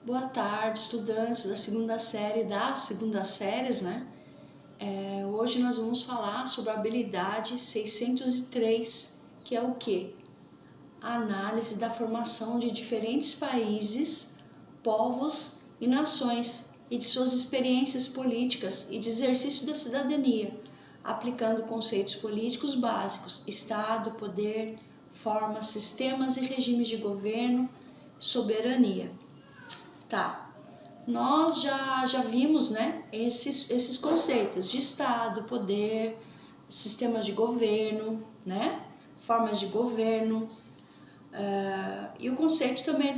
Boa tarde, estudantes da segunda série, das segundas séries, né? Hoje nós vamos falar sobre a habilidade 603, que é o quê? A análise da formação de diferentes países, povos e nações e de suas experiências políticas e de exercício da cidadania, aplicando conceitos políticos básicos, Estado, poder, formas, sistemas e regimes de governo, soberania. Tá, nós já vimos, né, esses conceitos de Estado, poder, sistemas de governo, né, formas de governo, e o conceito também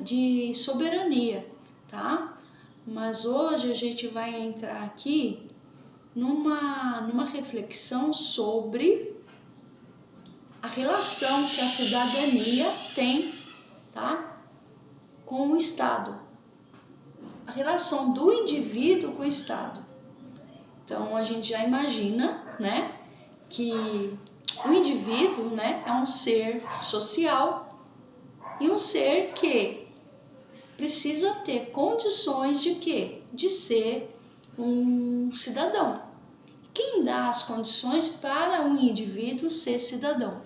de soberania, tá? Mas hoje a gente vai entrar aqui numa reflexão sobre a relação que a cidadania tem, tá, com o Estado. A relação do indivíduo com o Estado. Então a gente já imagina, né, que o indivíduo, né, é um ser social e um ser que precisa ter condições de quê? De ser um cidadão. Quem dá as condições para um indivíduo ser cidadão?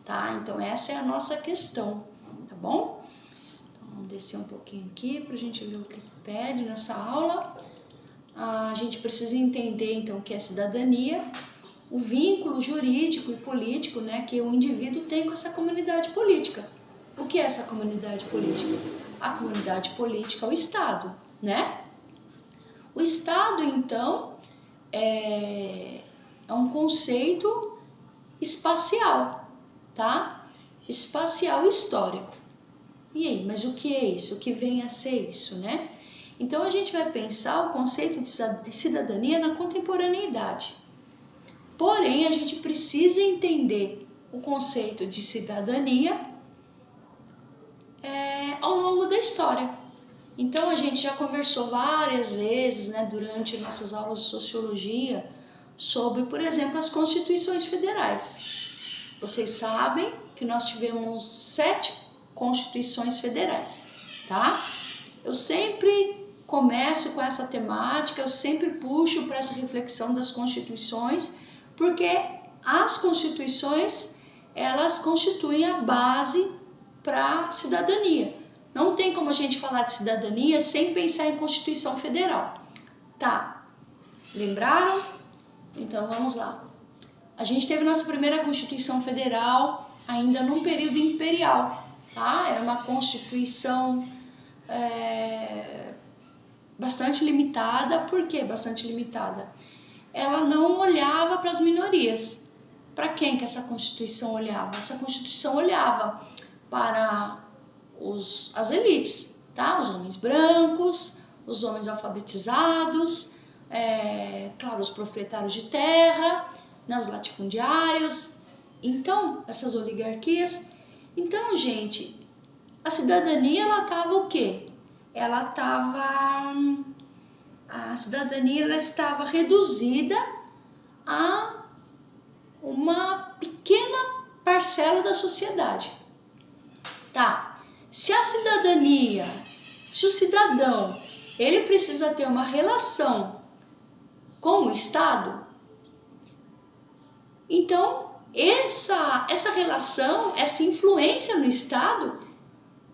Tá? Então essa é a nossa questão, tá bom? Vamos descer um pouquinho aqui para a gente ver o que pede nessa aula. A gente precisa entender então o que é cidadania, o vínculo jurídico e político, né, que o indivíduo tem com essa comunidade política. O que é essa comunidade política? A comunidade política é o Estado, né? O Estado, então, é um conceito espacial, tá? Espacial histórico. E aí, mas o que é isso? O que vem a ser isso, né? Então a gente vai pensar o conceito de cidadania na contemporaneidade. Porém, a gente precisa entender o conceito de cidadania ao longo da história. Então a gente já conversou várias vezes, né, durante nossas aulas de sociologia, sobre, por exemplo, as constituições federais. Vocês sabem que nós tivemos 7 constituições federais, tá? Eu sempre começo com essa temática, eu sempre puxo para essa reflexão das constituições, porque as constituições, elas constituem a base para a cidadania. Não tem como a gente falar de cidadania sem pensar em Constituição Federal. Tá, lembraram? Então vamos lá. A gente teve nossa primeira Constituição Federal ainda num período imperial, tá? Era uma Constituição bastante limitada. Por que bastante limitada? Ela não olhava para as minorias. Para quem que essa Constituição olhava? Essa Constituição olhava para as elites, tá? Os homens brancos, os homens alfabetizados, claro, os proprietários de terra, né, os latifundiários, então, essas oligarquias. Então, gente, a cidadania, ela estava o quê? A cidadania, ela estava reduzida a uma pequena parcela da sociedade. Tá, se a cidadania, se o cidadão, ele precisa ter uma relação com o Estado, então essa relação, essa influência no Estado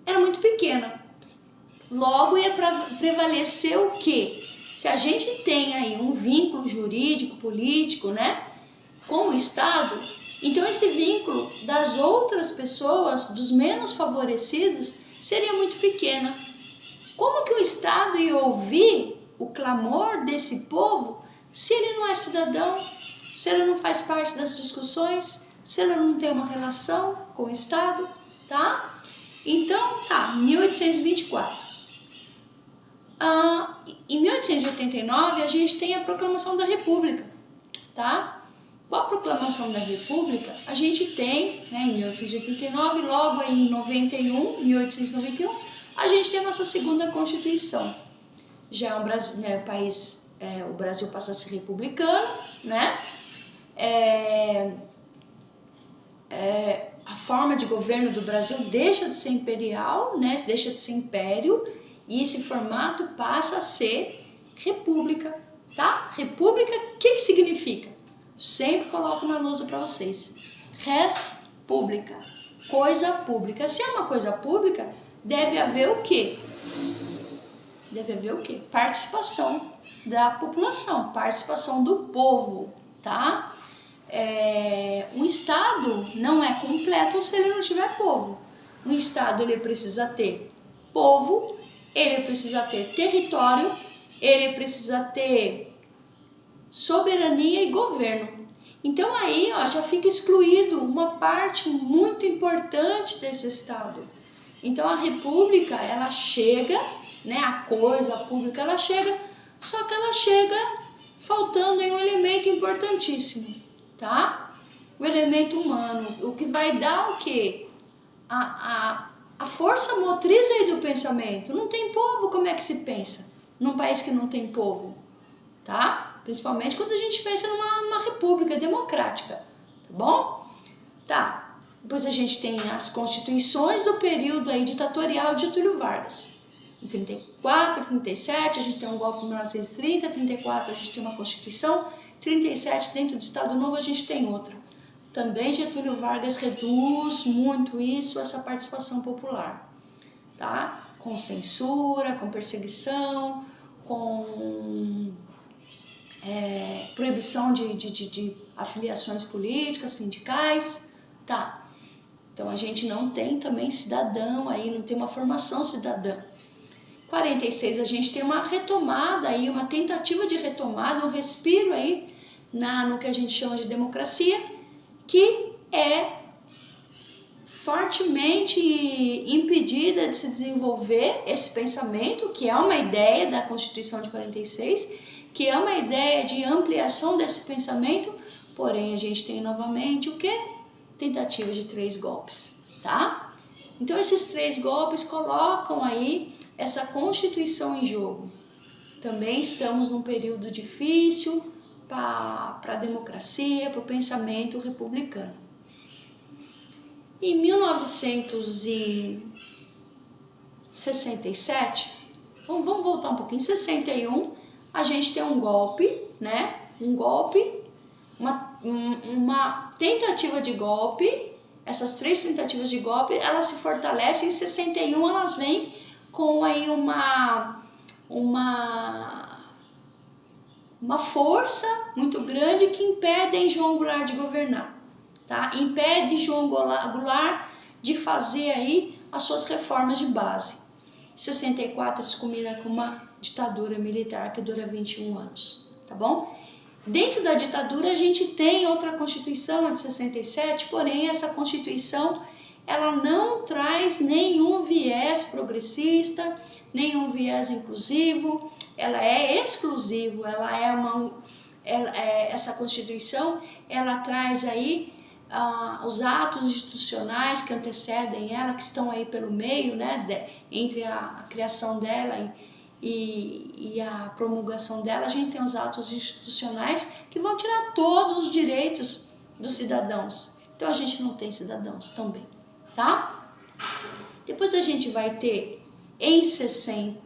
era muito pequena. Logo ia prevalecer o quê? Se a gente tem aí um vínculo jurídico, político, né, com o Estado, então esse vínculo das outras pessoas, dos menos favorecidos, seria muito pequeno. Como que o Estado ia ouvir o clamor desse povo se ele não é cidadão, se ele não faz parte das discussões, se ele não tem uma relação com o Estado, tá? Então, tá, 1824. Em 1889 a gente tem a Proclamação da República, tá? Com a Proclamação da República, a gente tem, né, em 1889, logo aí em 1891, a gente tem a nossa segunda Constituição. Já é um Brasil, né, o Brasil passa a ser republicano, né? A forma de governo do Brasil deixa de ser imperial, né? Deixa de ser império, E esse formato passa a ser república, tá? República, o que significa? Sempre coloco na lousa para vocês. Res pública, coisa pública. Se é uma coisa pública, deve haver o quê? Deve haver o quê? Participação da população, participação do povo, tá? Um Estado não é completo se ele não tiver povo. Um Estado, ele precisa ter povo, ele precisa ter território, ele precisa ter soberania e governo. Então aí, ó, já fica excluído uma parte muito importante desse Estado. Então a república, ela chega, né, a coisa pública, ela chega, só que ela chega faltando em um elemento importantíssimo, tá? O elemento humano, o que vai dar o quê? A força motriz aí do pensamento. Não tem povo, como é que se pensa num país que não tem povo, tá? Principalmente quando a gente pensa numa república democrática, tá bom? Tá, depois a gente tem as constituições do período aí ditatorial de Getúlio Vargas. Em 34, 37, a gente tem um golpe em 1930, 34 a gente tem uma constituição, 37 dentro do Estado Novo a gente tem outra. Também Getúlio Vargas reduz muito isso, essa participação popular, tá? Com censura, com perseguição, com proibição de afiliações políticas, sindicais, tá? Então a gente não tem também cidadão aí, não tem uma formação cidadã. 46 a gente tem uma retomada aí, uma tentativa de retomada, um respiro aí no que a gente chama de democracia, que é fortemente impedida de se desenvolver esse pensamento, que é uma ideia da Constituição de 46, que é uma ideia de ampliação desse pensamento, porém a gente tem novamente o quê? Tentativa de 3 golpes, tá? Então esses 3 golpes colocam aí essa Constituição em jogo. Também estamos num período difícil para a democracia, para o pensamento republicano. Em 1967, vamos voltar um pouquinho, em 61, a gente tem um golpe, né? Um golpe, uma tentativa de golpe. Essas 3 tentativas de golpe, elas se fortalecem. Em 61, elas vêm com aí uma força muito grande que impede João Goulart de governar, tá? Impede João Goulart de fazer aí as suas reformas de base. Em 64, isso culmina com uma ditadura militar que dura 21 anos, tá bom? Dentro da ditadura a gente tem outra Constituição, a de 67, porém essa Constituição ela não traz nenhum viés progressista, nenhum viés inclusivo, ela é exclusivo, essa Constituição ela traz aí os atos institucionais que antecedem ela, que estão aí pelo meio, né, entre a criação dela e a promulgação dela. A gente tem os atos institucionais que vão tirar todos os direitos dos cidadãos. Então a gente não tem cidadãos também, tá? Depois a gente vai ter em 60,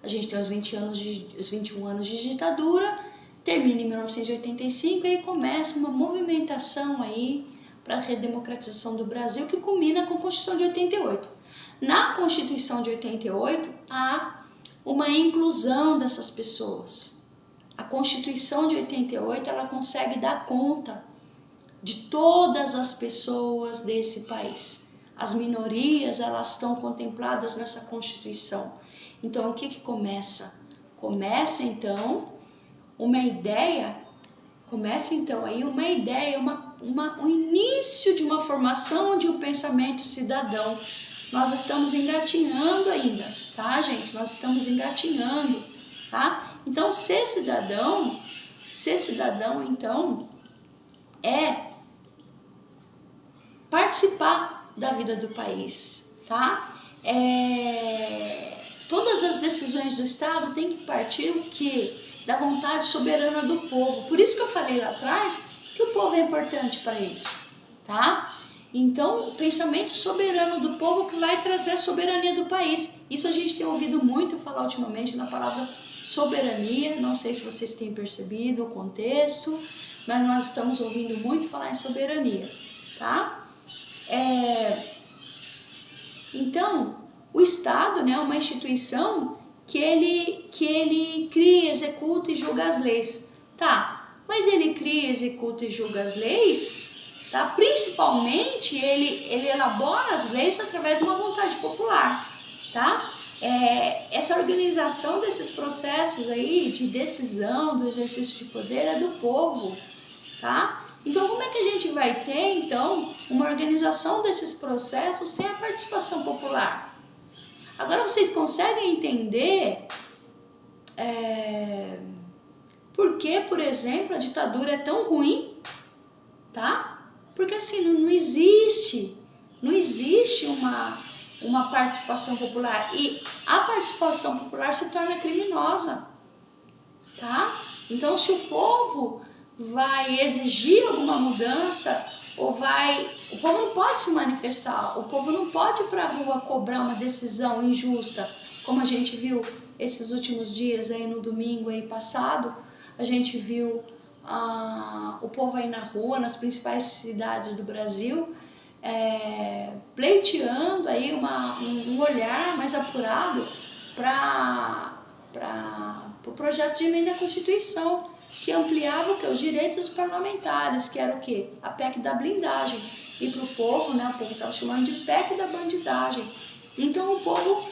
a gente tem os 21 anos de ditadura, termina em 1985 e aí começa uma movimentação aí para a redemocratização do Brasil, que culmina com a Constituição de 88. Na Constituição de 88 há uma inclusão dessas pessoas. A Constituição de 88 ela consegue dar conta de todas as pessoas desse país. As minorias elas estão contempladas nessa Constituição. Então o que começa? Começa então um início de uma formação de um pensamento cidadão. Nós estamos engatinhando ainda, tá, gente? Nós estamos engatinhando, tá? Então, ser cidadão, então, é participar da vida do país, tá? Todas as decisões do Estado têm que partir o quê? Da vontade soberana do povo. Por isso que eu falei lá atrás que o povo é importante para isso, tá? Então, o pensamento soberano do povo que vai trazer a soberania do país. Isso a gente tem ouvido muito falar ultimamente na palavra soberania. Não sei se vocês têm percebido o contexto, mas nós estamos ouvindo muito falar em soberania, tá? Então, o Estado, né, é uma instituição que ele cria, executa e julga as leis. Tá, mas ele cria, executa e julga as leis, tá? Principalmente ele elabora as leis através de uma vontade popular, tá? Essa organização desses processos aí de decisão, do exercício de poder é do povo, tá? Então, como é que a gente vai ter, então, uma organização desses processos sem a participação popular? Agora, vocês conseguem entender por que, por exemplo, a ditadura é tão ruim, tá? Porque assim, não existe uma participação popular, e a participação popular se torna criminosa, tá? Então, se o povo vai exigir alguma mudança, o povo não pode se manifestar, o povo não pode ir para a rua cobrar uma decisão injusta, como a gente viu esses últimos dias aí no domingo aí passado. A gente viu o povo aí na rua, nas principais cidades do Brasil, pleiteando aí um olhar mais apurado para o projeto de emenda à Constituição, que ampliava os direitos dos parlamentares, que era o quê? A PEC da blindagem. E para o povo, né, o povo estava chamando de PEC da bandidagem. Então o povo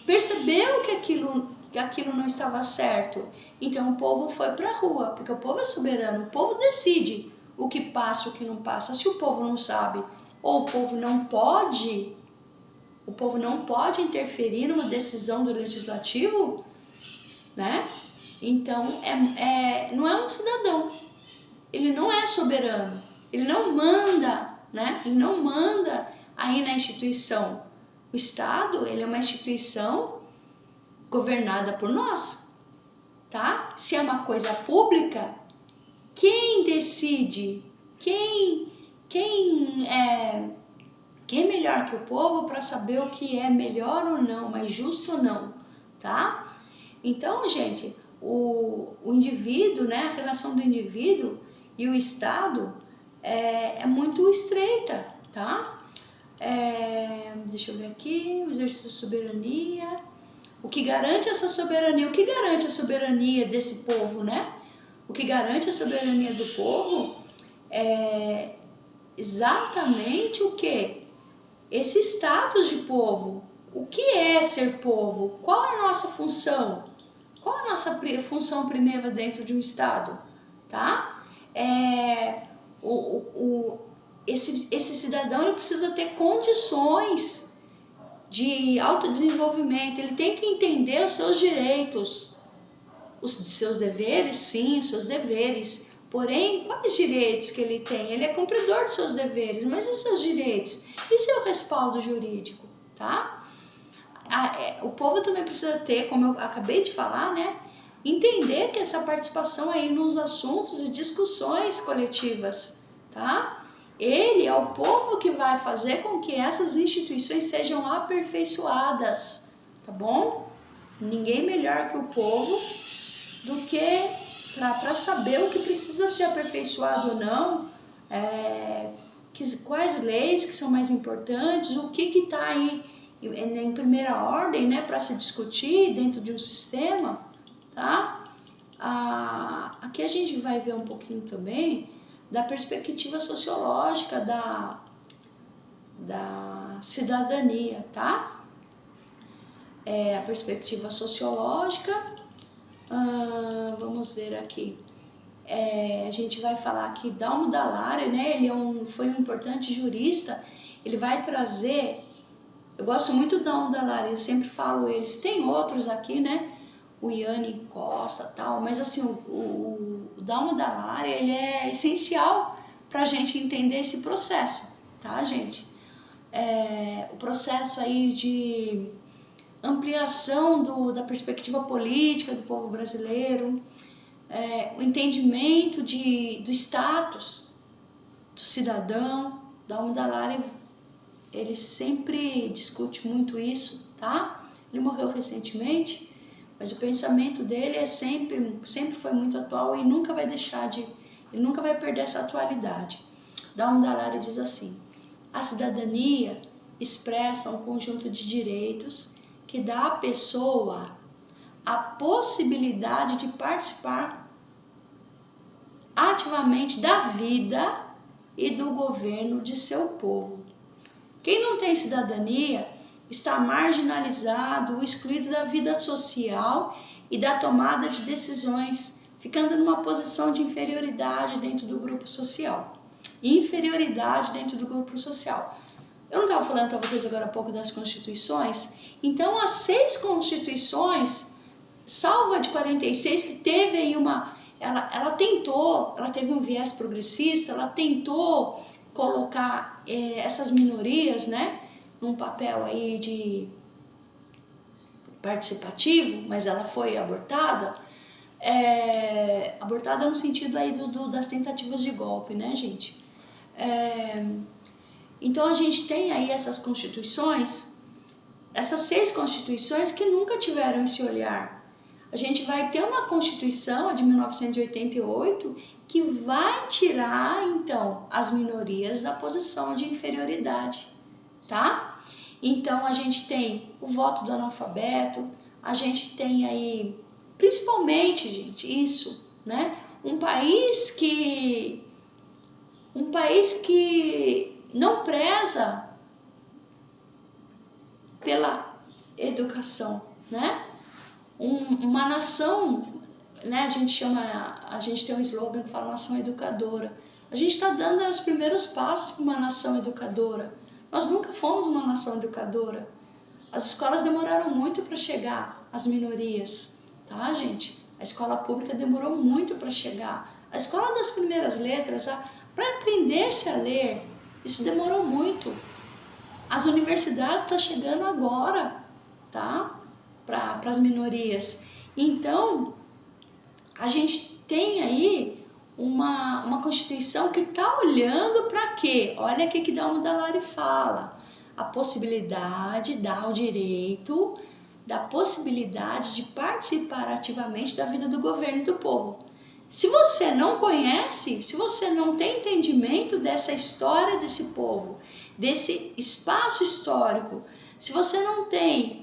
percebeu que aquilo não estava certo. Então o povo foi para a rua, porque o povo é soberano, o povo decide o que passa, o que não passa. Se o povo não sabe, ou o povo não pode interferir numa decisão do legislativo, né? Então, não é um cidadão, ele não é soberano, ele não manda, né? Ele não manda aí na instituição. O Estado, ele é uma instituição governada por nós, tá? Se é uma coisa pública, quem decide, quem é melhor que o povo para saber o que é melhor ou não, mais justo ou não, tá? Então, gente, o indivíduo, né, a relação do indivíduo e o Estado é muito estreita, tá? Deixa eu ver aqui, o exercício de soberania, o que garante essa soberania, o que garante a soberania desse povo, né? O que garante a soberania do povo é exatamente o que? Esse status de povo. O que é ser povo? Qual é a nossa função? Qual a nossa função primeira dentro de um Estado? Tá? Esse cidadão ele precisa ter condições de autodesenvolvimento, ele tem que entender os seus direitos, os seus deveres, sim, os seus deveres. Porém, quais direitos que ele tem? Ele é cumpridor dos seus deveres, mas e seus direitos? E seu respaldo jurídico, tá? O povo também precisa ter, como eu acabei de falar, né? Entender que essa participação aí nos assuntos e discussões coletivas, tá? Ele é o povo que vai fazer com que essas instituições sejam aperfeiçoadas, tá bom? Ninguém melhor que o povo do que para saber o que precisa ser aperfeiçoado ou não, quais leis que são mais importantes, o que está aí em primeira ordem, né, para se discutir dentro de um sistema, tá? Aqui a gente vai ver um pouquinho também da perspectiva sociológica da cidadania, tá? A perspectiva sociológica, vamos ver aqui. A gente vai falar aqui Dalmo Dall'Area, né? Ele foi um importante jurista. Ele vai trazer. Eu gosto muito do Dalmo Dall'Area, eu sempre falo eles. Tem outros aqui, né? O Iane Costa, tal. Mas assim, o Dalmo Dall'Area, ele é essencial para a gente entender esse processo, tá, gente? O processo aí de ampliação da perspectiva política do povo brasileiro, o entendimento do status do cidadão, Dalmo Dallari, ele sempre discute muito isso, tá? Ele morreu recentemente, mas o pensamento dele sempre foi muito atual e nunca vai ele nunca vai perder essa atualidade. Dalmo Dallari diz assim: a cidadania expressa um conjunto de direitos que dá à pessoa a possibilidade de participar ativamente da vida e do governo de seu povo. Quem não tem cidadania está marginalizado ou excluído da vida social e da tomada de decisões, ficando numa posição de inferioridade dentro do grupo social. Inferioridade dentro do grupo social. Eu não estava falando para vocês agora há pouco das constituições? Então, as 6 constituições, salvo a de 46, que teve aí ela teve um viés progressista, ela tentou colocar essas minorias, né, num papel aí de participativo, mas ela foi abortada. Abortada no sentido aí das tentativas de golpe, né, gente? Então a gente tem aí essas constituições, essas 6 constituições que nunca tiveram esse olhar. A gente vai ter uma Constituição, a de 1988, que vai tirar, então, as minorias da posição de inferioridade, tá? Então, a gente tem o voto do analfabeto, a gente tem aí, principalmente, gente, isso, né? Um país que não preza pela educação, né? Uma nação, né? A gente tem um slogan que fala nação educadora. A gente está dando os primeiros passos para uma nação educadora. Nós nunca fomos uma nação educadora. As escolas demoraram muito para chegar às minorias, tá, gente? A escola pública demorou muito para chegar. A escola das primeiras letras, para aprender-se a ler, isso demorou muito. As universidades estão chegando agora, tá? Para as minorias. Então, a gente tem aí uma Constituição que está olhando para quê? Olha o que Dalmo Dallari fala. A possibilidade, dá o direito da possibilidade de participar ativamente da vida do governo e do povo. Se você não conhece, se você não tem entendimento dessa história desse povo, desse espaço histórico, se você não tem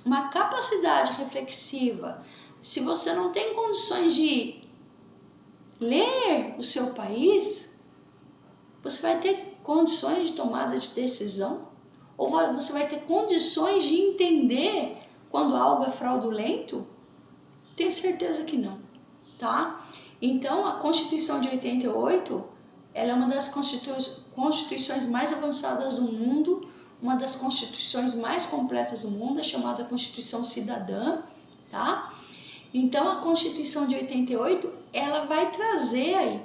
uma capacidade reflexiva, se você não tem condições de ler o seu país, você vai ter condições de tomada de decisão? Ou você vai ter condições de entender quando algo é fraudulento? Tenho certeza que não, tá? Então, a Constituição de 88, ela é uma das constituições mais avançadas do mundo, uma das constituições mais completas do mundo, é chamada Constituição Cidadã, tá? Então, a Constituição de 88, ela vai trazer aí,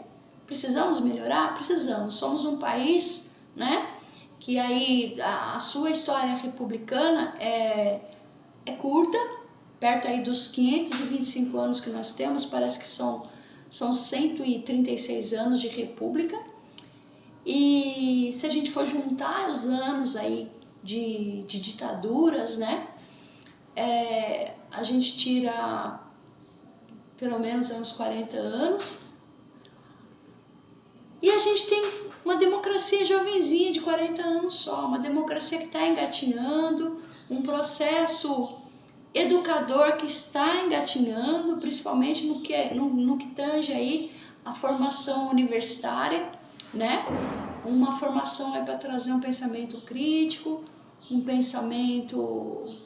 precisamos melhorar? Precisamos. Somos um país, né, que aí a sua história republicana é curta, perto aí dos 525 anos que nós temos, parece que são 136 anos de república. E se a gente for juntar os anos aí de ditaduras, né, a gente tira pelo menos uns 40 anos. E a gente tem uma democracia jovenzinha de 40 anos só, uma democracia que está engatinhando, um processo educador que está engatinhando, principalmente no que tange aí a formação universitária, né? Uma formação para trazer um pensamento crítico, um pensamento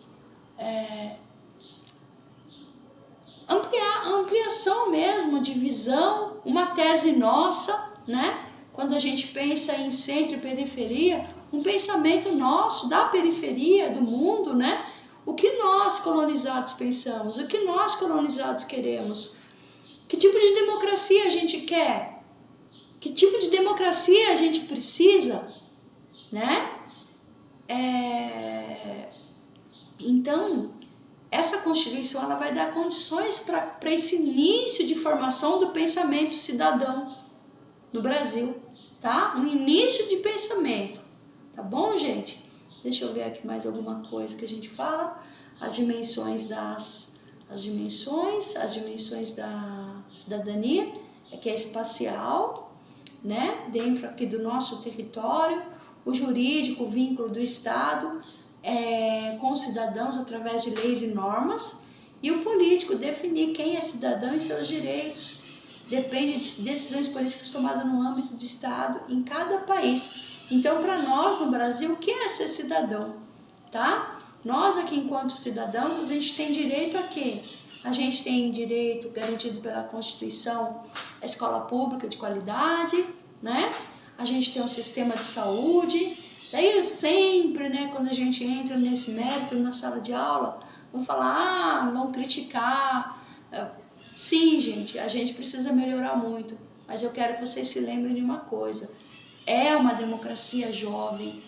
ampliação mesmo de visão, uma tese nossa, né? Quando a gente pensa em centro e periferia, um pensamento nosso da periferia do mundo, né? O que nós colonizados pensamos, o que nós colonizados queremos, que tipo de democracia a gente quer, que tipo de democracia a gente precisa, né? Então, essa Constituição ela vai dar condições para esse início de formação do pensamento cidadão no Brasil, tá? Um início de pensamento, tá bom, gente? Deixa eu ver aqui mais alguma coisa que a gente fala. As dimensões da cidadania, que é espacial, né? Dentro aqui do nosso território, o jurídico, o vínculo do Estado com os cidadãos através de leis e normas, e o político definir quem é cidadão e seus direitos. Depende de decisões políticas tomadas no âmbito do Estado em cada país. Então, para nós no Brasil, o que é ser cidadão? Tá? Nós aqui, enquanto cidadãos, a gente tem direito a quê? A gente tem direito garantido pela Constituição à escola pública de qualidade, né? A gente tem um sistema de saúde. Daí sempre, né, quando a gente entra nesse mérito na sala de aula, vão falar, vão criticar. Sim, gente, a gente precisa melhorar muito, mas eu quero que vocês se lembrem de uma coisa. É uma democracia jovem,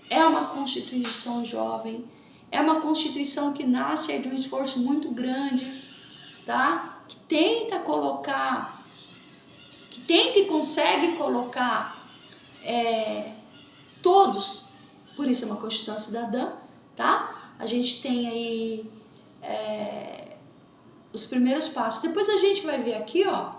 é uma Constituição jovem, é uma Constituição que nasce de um esforço muito grande, tá? Que tenta e consegue colocar todos, por isso é uma Constituição cidadã, tá? A gente tem aí os primeiros passos. Depois a gente vai ver aqui, ó,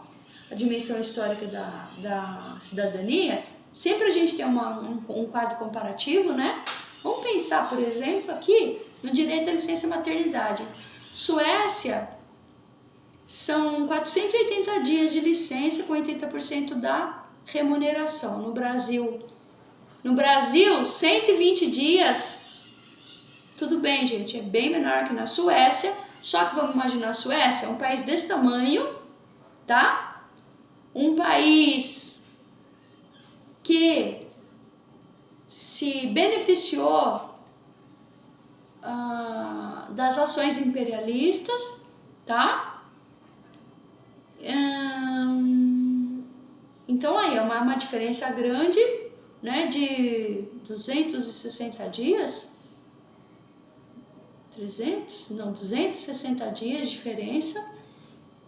a dimensão histórica da cidadania. Sempre a gente tem um quadro comparativo, né? Vamos pensar, por exemplo, aqui no direito à licença maternidade. Suécia, são 480 dias de licença com 80% da remuneração. No Brasil, 120 dias. Tudo bem, gente, é bem menor que na Suécia. Só que vamos imaginar a Suécia, um país desse tamanho, tá? Um país que se beneficiou das ações imperialistas, tá? Então aí é uma diferença grande, né, de 260 dias, 260 dias de diferença,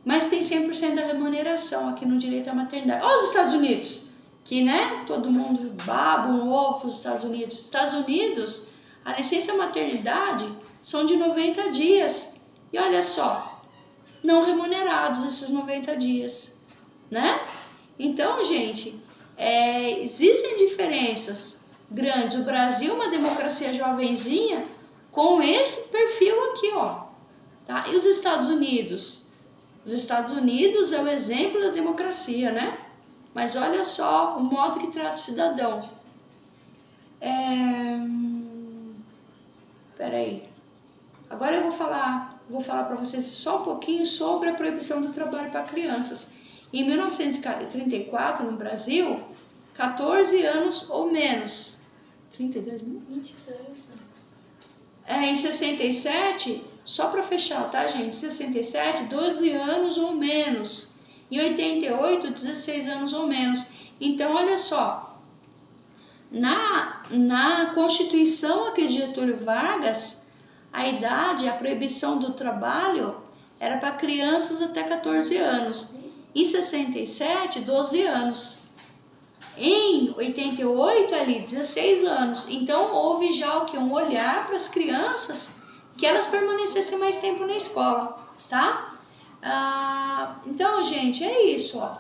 mas tem 100% da remuneração aqui no direito à maternidade. Olha os Estados Unidos, que, né, todo mundo baba um ovo os Estados Unidos. Estados Unidos, a licença maternidade são de 90 dias. E olha só, não remunerados esses 90 dias, né? Então, gente, existem diferenças grandes. O Brasil é uma democracia jovenzinha com esse perfil aqui, ó. Tá? E os Estados Unidos? Os Estados Unidos é o exemplo da democracia, né? Mas olha só o modo que trata o cidadão. Peraí. Agora eu vou falar para vocês só um pouquinho sobre a proibição do trabalho para crianças. Em 1934, no Brasil, 14 anos ou menos. 32 mil? 22, Em 67, só para fechar, tá, gente? 67, 12 anos ou menos. Em 88, 16 anos ou menos. Então, olha só. Na Constituição aqui de Getúlio Vargas, a idade, a proibição do trabalho era para crianças até 14 anos. Em 67, 12 anos. Em 88, ali, 16 anos. Então, houve já o que? Um olhar para as crianças que elas permanecessem mais tempo na escola, tá? Então, gente, é isso, ó.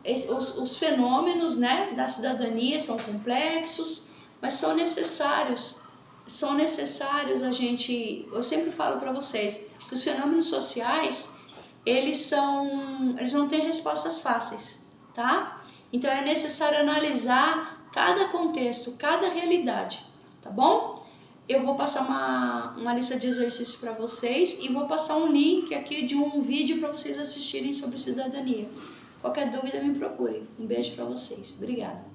Os fenômenos, né, da cidadania são complexos, mas são necessários. São necessários a gente... Eu sempre falo para vocês que os fenômenos sociais, eles não têm respostas fáceis, tá? Então é necessário analisar cada contexto, cada realidade, tá bom? Eu vou passar uma lista de exercícios para vocês e vou passar um link aqui de um vídeo para vocês assistirem sobre cidadania. Qualquer dúvida me procure. Um beijo para vocês. Obrigada.